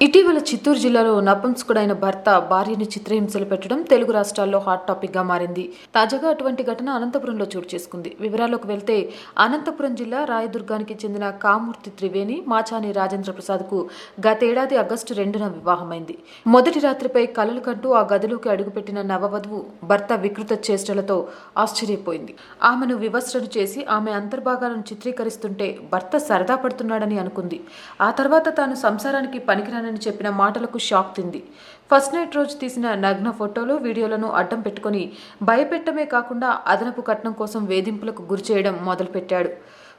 ఇటీవల చిత్తూరు జిల్లాలో నపుంసకుడైన భర్త భార్యని చిత్రహింసలు పెట్టడం తెలుగు రాష్ట్రాల్లో హాట్ టాపిక్ గా మారింది. తాజాగా అటువంటి ఘటన అనంతపురంలో చోటు చేసుకుంది. వివరాల్లోకి వెళ్తే అనంతపురం జిల్లా రాయదుర్గానికి చెందిన కామూర్తి త్రివేణి మాచాని రాజేంద్ర ప్రసాద్ కు గతేడాది ఆగస్టు 2న వివాహమైంది. మొదటి రాత్రిపై కలలు కంటూ ఆ గదిలోకి అడుగుపెట్టిన నవవధువు భర్త వికృత చేష్టలతో ఆశ్చర్యపోయింది. ఆమెను వివస్త్రను చేసి ఆమె అంతర్భాగాలను చిత్రీకరిస్తుంటే భర్త సరదా పడుతున్నాడని అనుకుంది. ఆ తర్వాత తాను సంసారానికి పనికిరానని చెప్పిన మాటలకు షాక్ తింది. ఫస్ట్ నైట్ రోజు తీసిన నగ్న ఫోటోలు, వీడియోలను అడ్డం పెట్టుకుని భయపెట్టమే కాకుండా అదనపు కట్నం కోసం వేధింపులకు గురిచేయడం మొదలుపెట్టాడు.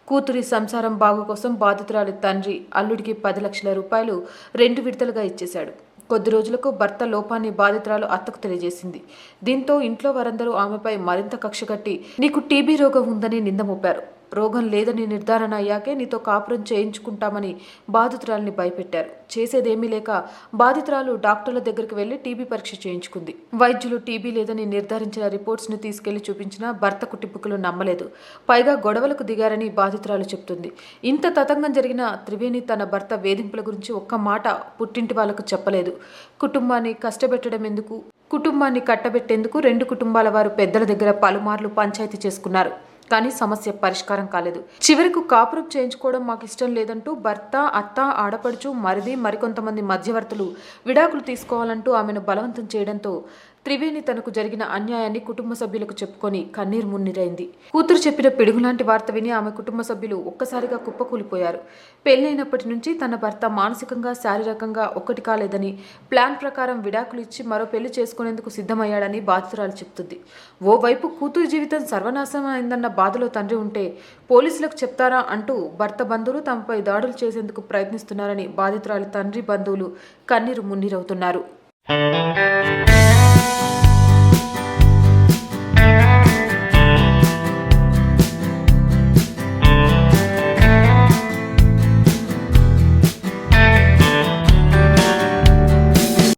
కూతురి సంసారం బాగు కోసం బాధితురాలి తండ్రి అల్లుడికి 10 లక్షల రూపాయలు 2 విడతలుగా ఇచ్చేశాడు. కొద్ది రోజులకు భర్త లోపాన్ని బాధితురాలు అత్తకు తెలియజేసింది. దీంతో ఇంట్లో వారందరూ ఆమెపై మరింత కక్ష కట్టి నీకు టీబీ రోగం ఉందని నింద మోపారు. రోగం లేదని నిర్ధారణ అయ్యాకే నీతో కాపురం చేయించుకుంటామని బాధితురాలిని భయపెట్టారు. చేసేదేమీ లేక బాధితురాలు డాక్టర్ల దగ్గరికి వెళ్లి టీబీ పరీక్ష చేయించుకుంది. వైద్యులు టీబీ లేదని నిర్ధారించిన రిపోర్ట్స్ ను తీసుకెళ్లి చూపించినా భర్త కుటుంబీకులు నమ్మలేదు. పైగా గొడవలకు దిగారని బాధితురాలు చెప్తుంది. ఇంత తతంగం జరిగిన త్రివేణి తన భర్త వేధింపుల గురించి ఒక్క మాట పుట్టింటి వాళ్లకు చెప్పలేదు. కుటుంబాన్ని కష్టపెట్టడం ఎందుకు, కుటుంబాన్ని కట్టబెట్టేందుకు 2 కుటుంబాల వారు పెద్దల దగ్గర పలుమార్లు పంచాయతీ చేసుకున్నారు. కానీ సమస్య పరిష్కారం కాలేదు. చివరకు కాపురం చేయించుకోవడం మాకు ఇష్టం లేదంటూ భర్త, అత్త, ఆడపడుచు, మరిది, మరికొంతమంది మధ్యవర్తులు విడాకులు తీసుకోవాలంటూ ఆమెను బలవంతం చేయడంతో త్రివేణి తనకు జరిగిన అన్యాయాన్ని కుటుంబ సభ్యులకు చెప్పుకొని కన్నీరు మున్నీరైంది. కూతురు చెప్పిన పిడుగులాంటి వార్త విని ఆమె కుటుంబ సభ్యులు ఒక్కసారిగా కుప్పకూలిపోయారు. పెళ్లైనప్పటి నుంచి తన భర్త మానసికంగా, శారీరకంగా ఒక్కటి కాలేదని, ప్లాన్ ప్రకారం విడాకులు ఇచ్చి మరో పెళ్లి చేసుకునేందుకు సిద్ధమయ్యాడని బాధితురాలు చెప్తుంది. ఓవైపు కూతురు జీవితం సర్వనాశనం అయిందన్న బాధలో తండ్రి ఉంటే పోలీసులకు చెప్తారా అంటూ భర్త బంధువులు తమపై దాడులు చేసేందుకు ప్రయత్నిస్తున్నారని బాధితురాలి తండ్రి బంధువులు కన్నీరు మున్నీరవుతున్నారు.